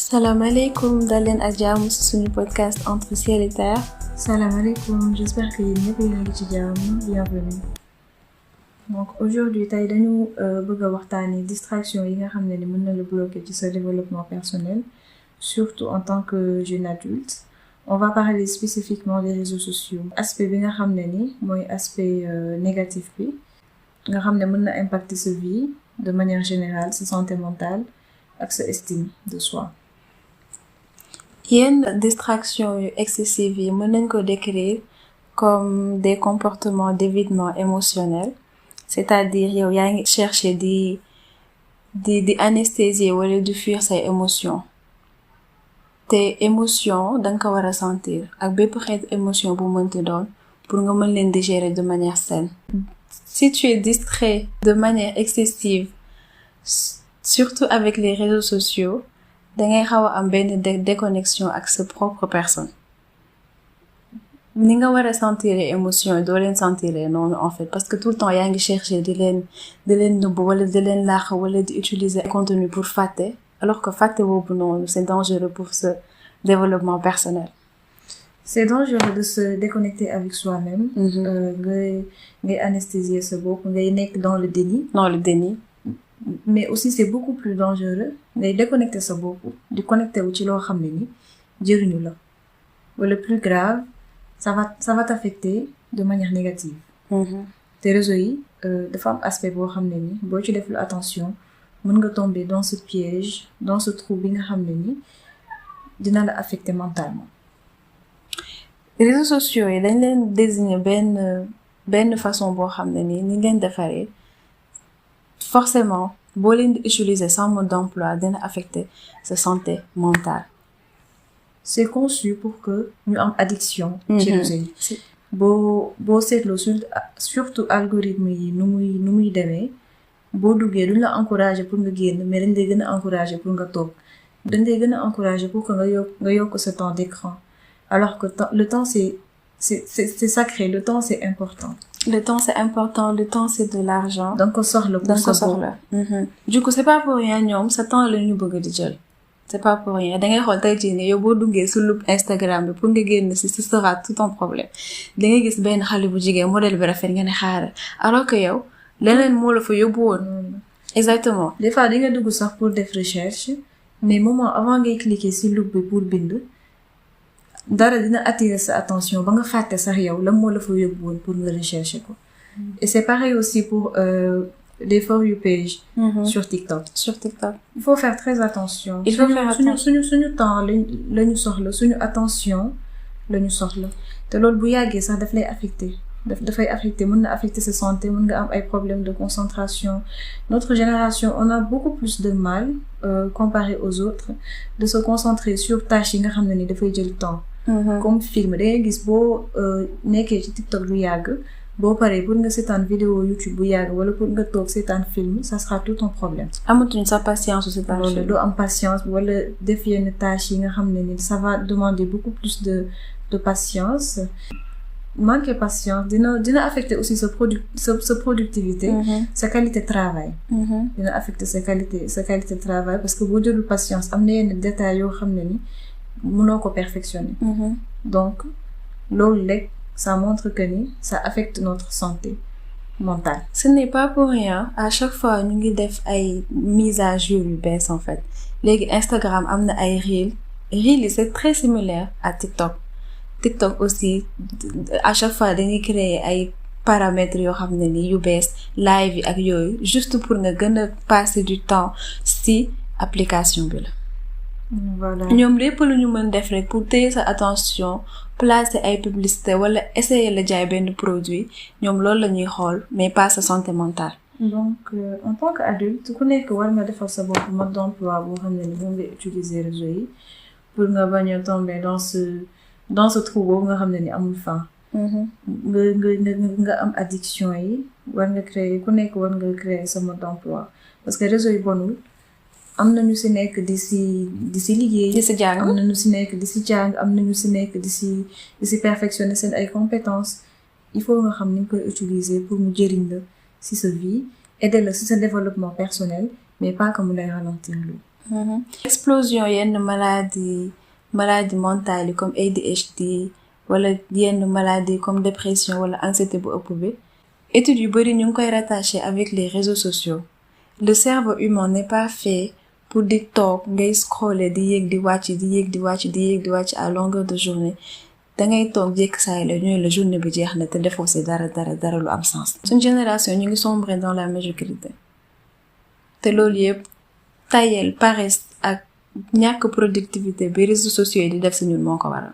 Salam alaikum, dalen ak jàmm ci suñu podcast Entre ciel et terre. Salam alaikum, j'espère que yéen ñëpp yéen a ngi ci jàmm, bienvenue. Donc aujourd'hui tey dañu bëgg a waxtaanee distraction yi nga xam ne ni mën na la bloquer ci sa développement personnel, surtout en tant que jeune adulte. On va parler spécifiquement des réseaux sociaux. Aspect bi nga xam ne ni mooy aspect négatif bi nga xam ne mën na impacter sa vie de manière générale, sa santé mentale ak sa estime de soi. Yenn distraction yu excessive yi mën nañ ko décrire comme des comportements d'évitement émotionnel, c'est-à-dire yow yaa ngi chercher di anesthésier wala di fuir say émotions. Te émotion danga ko war a sentir ak bépp xeetu émotion bu mënti doon pour nga mën leen digérer de manière saine. Si tu es distrait de manière excessive, surtout avec les réseaux sociaux, dangay xaw a am benn déconnexion ak sa propre personne. Ni nga war a sentir émotion doo leen sentir noonu en fait, parce que tout le temps yaa ngi chercher di leen nëbb wala di leen laax wala di utiliser contenu pour fàtte, alors que fàtte boobu noonu c'est dangereux pour ce développement personnel. C'est dangereux de se déconnecter avec soi-même. Ngay anesthésier sa bopp, ngay nekk dans le déni. Mais aussi c'est beaucoup plus dangereux ngay déconnecter sa bopp di connecter wu ci loo xam ne ni jëriñu la. Wala plus grave, ça va t'affecter de manière négative. Te réseaux yi dafa am aspect boo xam ne ni boo ci deful attention mën nga tomber dans ce piège, dans ce trou bi nga xam ne ni dina la affecter mentalement. Réseaux sociaux yi dañ leen désigner benn façon boo xam ne ni leen defaree forcément boo leen di utiliser sans mode d'emploi dina affecter sa santé mentale. C'est conçu pour que ñu am addiction ci réseaux yi. boo seetloo surtout algorithme yi nu muy demee boo duggee duñ la encourager pour nga génn, mais dañ lay gën a encourager pour nga toog, dañ lay gën a encourager pour que nga yokk sa temps d'écran, alors que le temps c'est sacré, le temps c'est important. Le temps c'est important, le temps c'est de l'argent. Donc ko soxla pour sa bopp. Du coup c'est pas pour rien ñoom sa temps la ñu bëgg di jël. C'est pas pour rien dangay xool tey jii ne yow boo duggee su loop Instagram bi pour nga génn si ce sera tout un problème. Dangay gis benn xale bu jigéen modèle bi rafet nga ne xaaral, alors que yow leneen moo la fa yóbbu woon. Exactement. Des fois di nga dugg sax pour def recherche, mais moment avant ngay cliquer si loop bi pour bind, dara dina attirer sa attention ba nga fàtte sax yow lan moo la fa yóbbu woon pour nga rechercher ko. Et c'est pareil aussi pour les For You page sur TikTok. Il faut faire très attention. Suñu temps lañu soxla, suñu attention lañu soxla. Te loolu bu yàggee sax daf lay affecter. Dafay affecter, mën na affecter sa santé, mën nga am ay problèmes de concentration. Notre génération, on a beaucoup plus de mal comparé aux autres de se concentrer sur tâches yi nga xam ne ni dafay jël temps. Comme film dangay gis boo nekkee ci TikTok lu yàgg, boo paree pour nga seetaan vidéo YouTube bu yàgg wala pour nga toog seetaan film, ça sera tout un problème. Amatuñ sa patience aussi seetaan film. Doo am patience wala def yenn tâches yi nga xam ne ni ça va demander beaucoup plus de patience. Manquer patience dina affecter aussi sa productivité, sa qualité de travail. Dina affecter sa qualité de travail parce que boo jëlul patience am na yenn détails yoo xam ne ni mënoo ko perfectionner. Donc loolu rek ça montre que ni ça affecte notre santé mentale. Ce n'est pas pour rien à chaque fois ñu ngi def ay mise à jour yu bees en fait. Léegi Instagram am na ay Reels yi c'est très similaire à TikTok aussi à chaque fois dañuy créer ay paramètres yoo xam ne ni yu bees live yi ak yooyu juste pour nga gën a passer du temps ci application bi la. Voilà. ñoom lépp lu ñu mën def rek pour téye sa attention, placer ay publicité wala essayer la jaay benn produit ñoom loolu la ñuy xool mais pas sa santé mentale. Donc en tant qu'adulte ku nekk war nga defal sa bopp mode d'emploi boo xam ne ni moom nga utiliser réseau yi pour nga bañ a tomber dans ce trou boobu nga xam ne ni amul fin. nga am addiction yi war nga créer sa mode d'emploi parce que réseau yi bonul. Am na ñu ci nekk di ci liggéey, di ci jàng, am na ñu ci nekk di ci jàng, am na ñu ci nekk di ci perfectionner seen ay compétences. Il faut nga xam ni nga koy utiliser pour mu jëriñ la ci sa vie, aider la ci sa développement personnel, mais pas que mu lay ralentir lu. explosion yenn maladie mentale yi comme ADHD wala yenn maladie comme dépression wala anxiété bu ëpp bi études yu bari ñu ngi koy rattaché avec les réseaux sociaux. Le cerveau humain n'est pas fait pour di toog ngay scroller di yéeg di wàcc à longueur de journée dangay toog jékk saay la ñooy la journée bi jeex na te defoo si dara lu am sens. Suñ génération ñu ngi sombrer dans la médiocrité te loolu yëpp tayel paresse ak ñàkk productivité bi réseaux sociaux yi di def si ñun moo ko waral.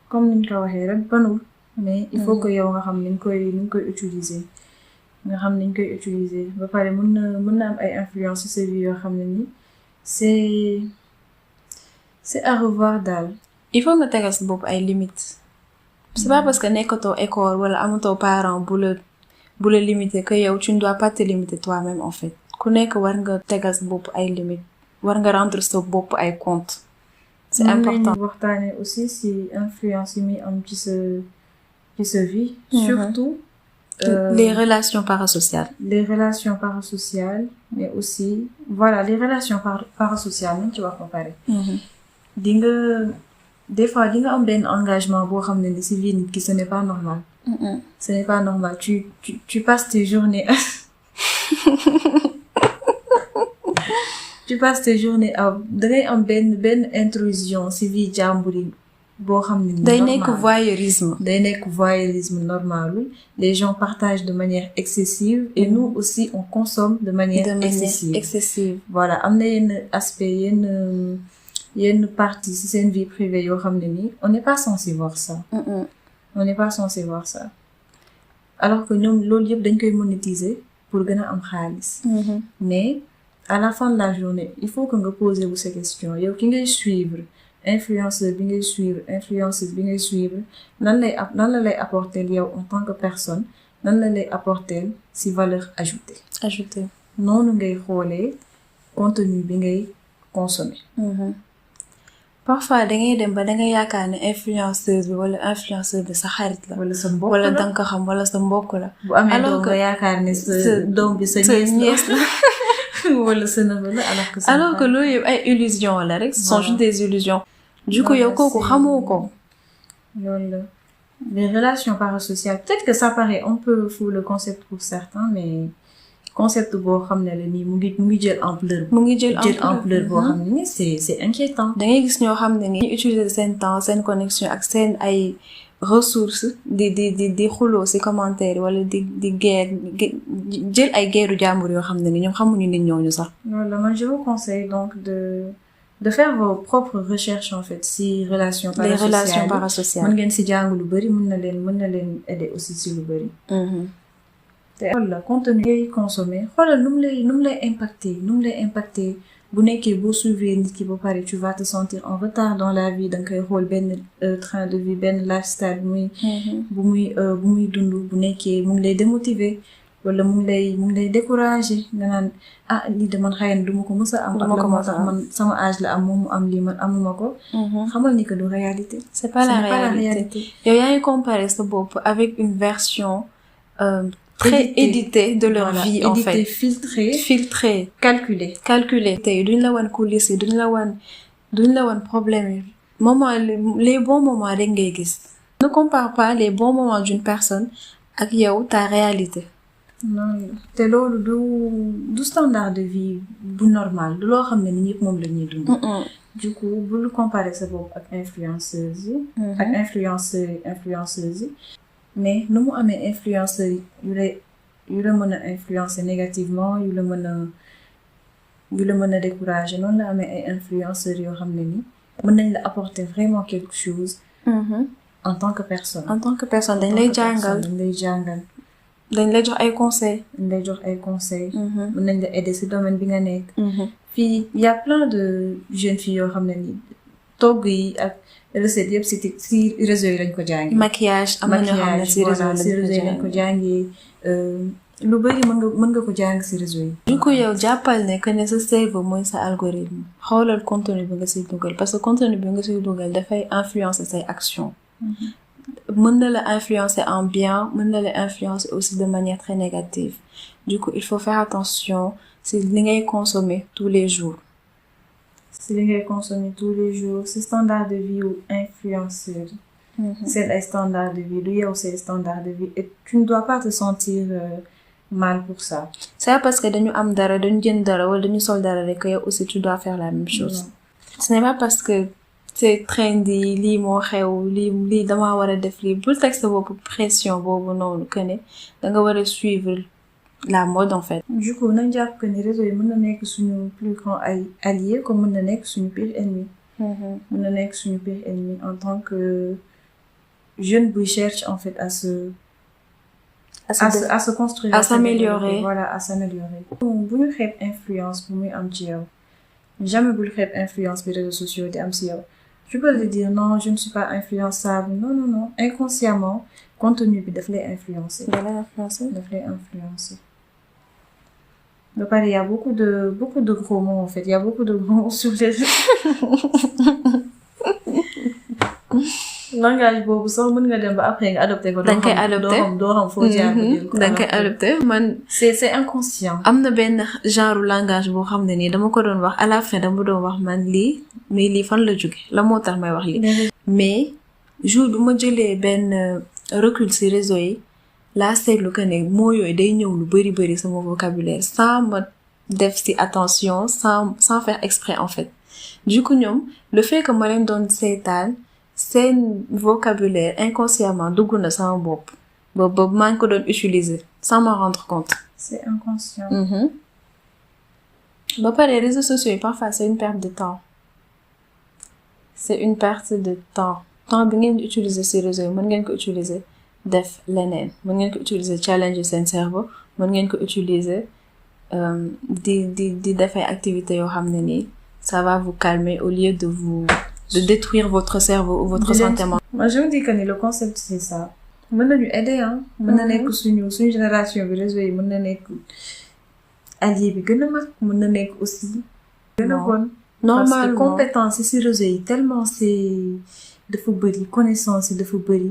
Comme niñ ko waxee rek banul mais il faut que yow nga xam niñ koy utiliser ba pare mën na am ay influence ci sa vie yoo xam ne ni c'est à revoir daal. Il faut nga tegal sa bopp ay limites. C'est pas parce que nekkatoo école wala amatoo parent bu la limiter que yow tu ne dois pas te limiter toi-même en fait. Ku nekk war nga tegal sa bopp ay limites war nga rendre sa bopp ay compte. C'est important. Mën nañu waxtaanee aussi ci influence yi muy am ci sa vie. Surtout les relations parasociales. Mais aussi voilà les relations parasociales nañ ci wax ba pare. Des fois di nga am benn engagement boo xam ne ni ci vie nit ki ce n'est pas normal. Ce n'est pas normal. Tu passes tes journées dangay am benn intrusion ci vie jàmbur yi boo xam ne day nekk voyeurisme normal. Les gens partagent de manière excessive et nous aussi on consomme de manière excessive. Voilà am na yenn aspect yenn partie ci seen vie privée yoo xam ne nii on n'est pas censé voir ça. Alors que ñoom loolu yëpp dañ koy monétiser pour gën a am xaalis. Mais à la fin de la journée il faut que nga poser wu ces questions yow ki ngay suivre influenceur bi ngay suivre influenceuse bi ngay suivre nan la lay apporter yow en tant que personne nan la lay apporter ci valeur ajoutée. Noonu ngay xoolee contenu bi ngay consommer. Parfois dangay dem ba dangay yaakaar ne influenceuse bi wala influenceur bi sa xarit la. wala sa mbokk la wala danga ko xam wala sa mbokk la. bu amee doom nga yaakaar ne sa doom bi sa nièce la. wala sa neveu la alors que loolu yëpp ay illusions la rek. Ce sont juste des illusions. Du coup yow kooku xamoo ko. loolu la les relations parasociales peut-être que ça paraît un peu fou le concept pour certains mais concept boo xam ne la nii mu ngi jël ampleur. Boo xam ne nii c'est inquiétant. da ngay gis ñoo xam ne nii utiliser seen temps seen connexion ak seen ay ressources di xuloo ci commentaire wala di guerre jël ay guerru jàmbur yoo xam ne ni ñoom xamuñu nit ñooñu sax. Voilà man je vous conseille donc de faire vos propres recherches en fait ci relations parasociales. Mën ngeen ci jàng lu bari mën na leen aider aussi ci lu bari. te xoolal contenu ngay consommer xoolal nu mu lay impacter bu nekkee boo suivre nit ki ba pare tu vas te sentir en retard dans la vie danga koy xool benn train de vie benn lifestyle bu muy dund bu nekkee mu ngi lay démotiver wala mu ngi lay décourager nga naan lii de man xëy na duma ko mës a am. duma ko mës a am man sama âge la am moom mu am lii man amuma ko. xamal ni que du réalité. c'est pas la réalité. yow yaa ngi comparer sa bopp avec une version. Très édité de leur vie en fait. Filtré. Calculé. Tey duñ la wan coulisses yi duñ la wan problème yi. Les bons moments rek ngay gis. Ne compare pas les bons moments d'une personne ak yow ta réalité. Non te loolu du standard de vie bu normal du loo xam ne ni ñëpp moom la ñuy dund. Du coup bul comparer sa bopp ak influenceuse yi. ak influenceuse yi. mais nu mu amee influenceurs yu la mën a influencer négativement yu la mën a décourager noonu la amee ay influenceurs yoo xam ne ni mën nañ la apporter vraiment quelque chose. En tant que personne dañ lay jàngal dañ lay jox ay conseils. mën nañ la aider ci domaine bi nga nekk. Fii y a plein de jeunes filles yoo xam ne ni togg yi ak recette yëpp ci réseau yi lañ ko jàngee. maquillage am na ñoo xam ne ci réseau yi lañ ko jàngee lu bari mën nga ko jàng ci réseau yi. du coup yow jàppal ne que ne sa cerveau mooy sa algorithme xoolal contenu bi nga ciy dugal parce que contenu bi nga ciy dugal dafay influencer say actions. mën na la influencer en bien mën na la influencer aussi de manière très négative. Du coup il faut faire attention si li ngay consommer tous les jours. Si li ngay consommer tous les jours si standard de vie ou influenceur. C'est les standards de vie du yow c'est standard de vie et tu ne dois pas te sentir mal pour ça. C'est pas parce que dañu am dara dañu jënd dara wala dañu sol dara rek que yow aussi tu dois faire la même chose. Ce n'est pas parce que c'est trendy lii moo xew lii dama war a def lii bul teg sa bopp pression boobu noonu que ne danga war a suivre la mode en fait. Du coup nañ jàpp que ni réseau yi mën na nekk suñu plus grand allié comme mën na nekk suñu pire ennemi. mën na nekk suñu pire ennemi en tant que jeune buy cherche en fait à se construire, à s'améliorer. Voilà, à s'améliorer. Bu ñu xeeb influence bu muy am ci yow. Jamais bul xeeb influence bi réseaux sociaux di am ci yow. Tu peux te dire non, je ne suis pas influençable. Non. Inconsciemment, contenu bi daf lay influencer. Daf lay influencer. Donc, il y a beaucoup de gros mots en fait. Il y a beaucoup de gros mots sur les langage boobu sax mën nga dem ba après nga adopté ko. danga koy adopté doo xam foo jaar danga koy adopté man. c'est inconscient. am na benn genre langage boo xam ne nii dama ko doon wax à la fin dama doon wax man lii fan la jóge la moo tax may wax lii. mais jour bu ma jëlee benn recul ci réseau yi laa seetlu que ne moo yooyu day ñëw lu bari sama vocabulaire sans ma def ci attention sans faire exprès en fait. Du coup ñoom le fait que ma leen doon seetaan seen vocabulaire inconsciemment dugg na sama bopp ba maa ngi ko doon utiliser sans m'en rendre compte. C'est inconscient. Ba pare réseaux sociaux yi parfois c'est une perte de temps. Temps bi ngeen di utiliser ci réseau yi mën ngeen ko utiliser def leneen mën ngeen ko utiliser challenger seen cerveau mën ngeen ko utiliser di def ay activités yoo xam ne nii ça va vous calmer au lieu de détruire votre cerveau ou votre santé mentale. Moi je me dis que le concept c'est ça. Mën nañu aider mën na nekk suñu génération bi réseau yi mën na nekk allié bi gën a mag mën na nekk aussi gën a bon. Normalement parce que compétence ci réseau yi tellement c'est dafa bari connaissance yi dafa bari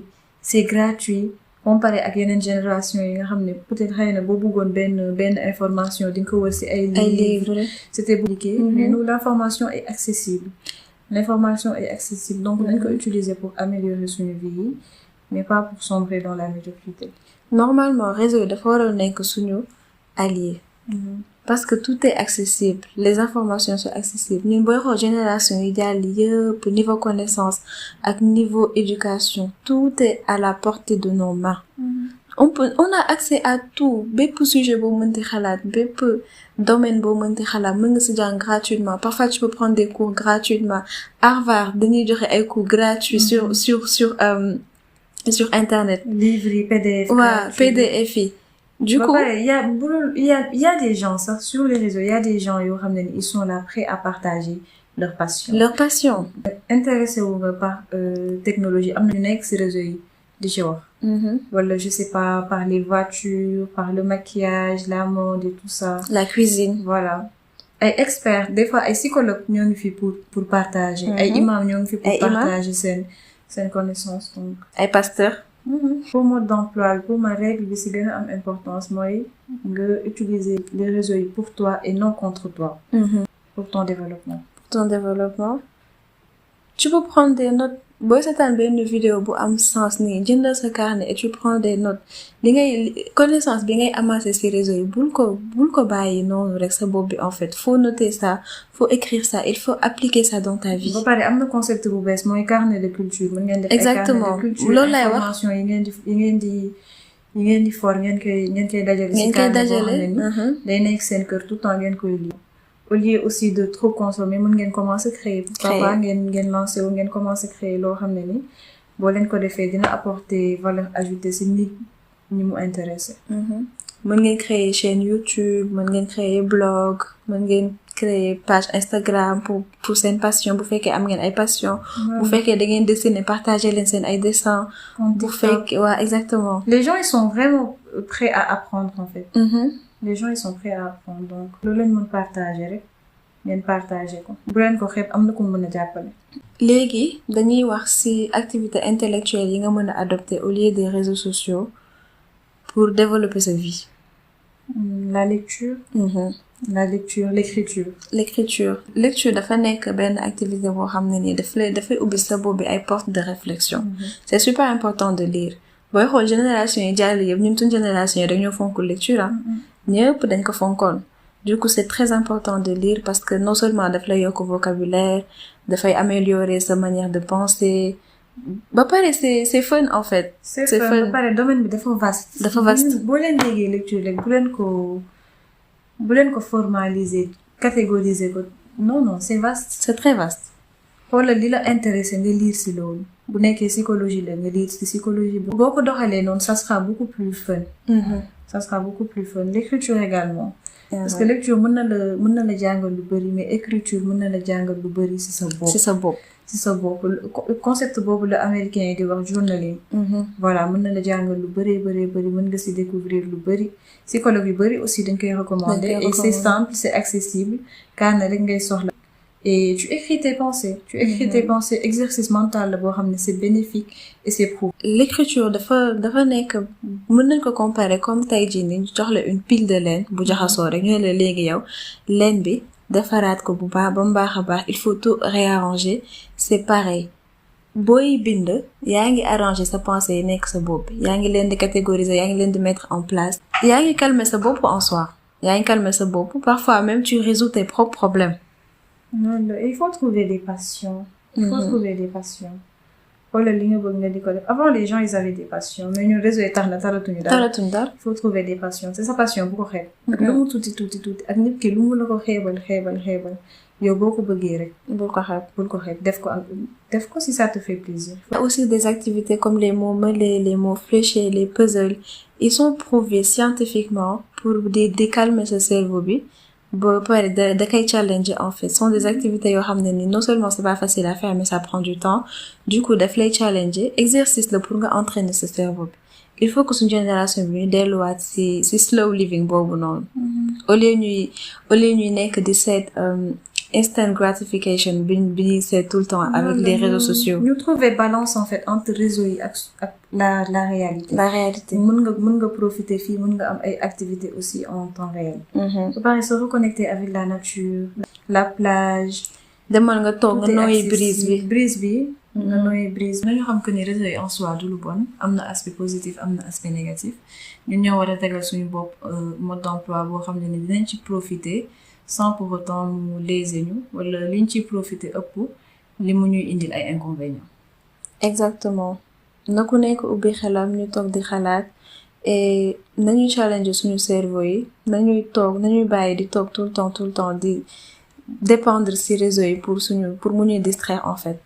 c'est gratuit comparé ak yeneen génération yi nga xam ne peut-être xëy na boo bëggoon benn information di nga ko wër ci ay livres c'était compliqué. Mais nous l'information est accessible. Donc nañ ko utiliser pour améliorer suñu vie yi mais pas pour sombrer dans la médiocrité. Normalement réseau dafa war a nekk suñu allié. Parce que tout est accessible les informations sont accessibles ñun booy xool génération yi jàll yëpp niveau connaissance ak niveau éducation tout est à la portée de nos mains. On a accès à tout bépp sujet boo mënti xalaat bépp domaine boo mënti xalaat mën nga ci jàng gratuitement parfois tu peux prendre des cours gratuitement Harvard dañuy joxe ay cours gratuits sur internet. livres yi PDF. waaw PDF yi. Du coup il y a des gens ça sur les réseaux il y a des gens yoo xam ne ils sont là prêts à partager leur passion. Intéressé wu nga par technologie am na ñu nekk ci réseau yi di ci wax. Voilà, je sais pas, par les voitures, par le maquillage, la mode et tout ça. La cuisine. Voilà. Ay experts, des fois ay psychologues ñoo ngi fi pour partager. Ay imams ñoo ngi fi pour partager seen connaissance donc. Ay pasteurs. Pour mode d'emploi pour ma règle bi ci gën a am importance mooy nga utiliser les réseaux yi pour toi et non contre toi. Pour ton développement. Tu peux prendre des notes. Booy seetaan benn vidéo bu am sens nii jëndal sa carnet et tu prends des notes li ngay connaissance bi ngay amasser ci réseau yi bul ko bàyyi noonu rek sa bopp bi en fait faut noter ça faut écrire ça il faut appliquer ça dans ta vie. ba pare am na concept bu bees mooy carnet de culture mën ngeen def ay exactement carnet de culture loolu lay wax information yi ngeen di for ngeen koy dajale ci carnet boo xam ne day nekk seen kër tout le temps ngeen koy lire. Au lieu aussi de trop consommer mën ngeen commencer créer. Pourquoi ngeen lancer wu ngeen commencer créer loo xam ne ni boo leen ko defee dina apporter valeur ajoutée ci nit ñi mu intéressé. mën ngeen créer chaîne YouTube mën ngeen créer blog mën ngeen créer page Instagram pour seen passion bu fekkee am ngeen ay passion. bu fekkee da ngeen dessiner partager leen seen ay dessins. bu fekkee waaw exactement. Les gens ils sont vraiment prêts à apprendre en fait. Les gens ils sont prêts à apprendre donc loolu lañ mën partager rek ngeen partager ko bu leen ko xeeb am na ko mën a jàppale. léegi dañuy wax ci activité intellectuelle yi nga mën a adopter au lieu des réseaux sociaux pour développer sa vie. La lecture. La lecture, l'écriture. Lecture dafa nekk benn activité boo xam ne nii dafay ubbi sa bopp bi ay portes de réflexion. C'est super important de lire. booy xool génération yi jàll yëpp ñun suñ génération yi dañoo fonk lecture ah. ñëpp dañ ko fonkoon. Du coup c'est très important de lire parce que non seulement daf lay yokk vocabulaire dafay améliorer sa manière de penser ba pare c'est fun en fait. c'est fun ba pare domaine bi dafa vaste. boo leen déggee lecture rek bu leen ko formaliser catégoriser ko non c'est vaste. c'est très vaste. xoolal li la intéressé nga lire ci loolu bu nekkee psychologie la nga lire ci psychologie boo ko doxalee noonu ça sera beaucoup plus fun. Ça sera beaucoup plus fun. L'écriture également. Parce que lecture mën na la jàngal lu bari mais écriture mën na la jàngal lu bari ci sa bopp. ci sa bopp concept boobu la américain yi di wax journaling. voilà mën na la jàngal lu bari mën nga ci découvrir lu bari. psychologue yu bari aussi dañ koy recommander et c'est simple c'est accessible kaana rek ngay soxla. Et tu écris tes pensées. Exercice mental la boo xam ne c'est bénéfique et c'est prouvé. L'écriture dafa nekk mën nañ ko comparer comme tey jii nii ñu jox la une pile de laine bu jaxasoo rek ñu ne la léegi yow laine bi defaraat ko bu baax ba mu baax a baax il faut tout réarranger c'est pareil booy bind yaa ngi arranger sa pensée yi nekk sa bopp yaa ngi leen di catégoriser yaa ngi leen di mettre en place yaa ngi calmer sa bopp en soi yaa ngi calmer sa bopp parfois même tu résous tes propres problèmes. Non, il faut trouver des passions. Xoolal li nga bëgg nga di ko def avant les gens ils avaient des passions mais ñun réseau yi tax na taratuñu dara. Il faut trouver des passions c'est sa passion bu ko xeeb. ak lu mu tuuti ak nit ki lu mu la ko xeebal yow boo ko bëggee rek. bul ko xeeb def ko si ça te fait plaisir. Il y a aussi des activités comme les mots mêlés, les mots fléchés, les puzzles. Ils sont prouvés scientifiquement pour décalmer ce cerveau bi. ba pare da koy challenger en fait. Ce sont des activités yoo xam ne ni non seulement c'est pas facile à faire mais ça prend du temps. Du coup daf lay challenger exercice la pour nga entraîner ce cerveau bi. Il faut que suñu génération bi ñu delluwaat ci slow living boobu noonu. au lieu ñuy nekk di seet instant gratification bi ñuy seet tout le temps avec les réseaux sociaux. ñu trouver balance en fait entre réseau yi ak la réalité. La réalité. mën nga profiter fii mën nga am ay activités aussi en temps réel. ba pare se reconnecter avec la nature. La plage. demal nga toog nga nooyi brise bi. nga nooyi brise. nañu xam que ni réseau yi en soi du lu bon am na aspect positif am na aspect négatif ñun ñoo war a tegal suñu bopp mode d'emploi boo xam ne dinañ ci profiter sans pour autant mu léser ñu wala liñ ci profiter ëpp li mu ñuy indil ay inconvénients. Exactement. na ku nekk ubbi xelam ñu toog di xalaat et nañuy challenger suñu cerveau yi nañuy bàyyi di toog tout le temps di dépendre ci réseau yi pour mu ñuy distraire en fait.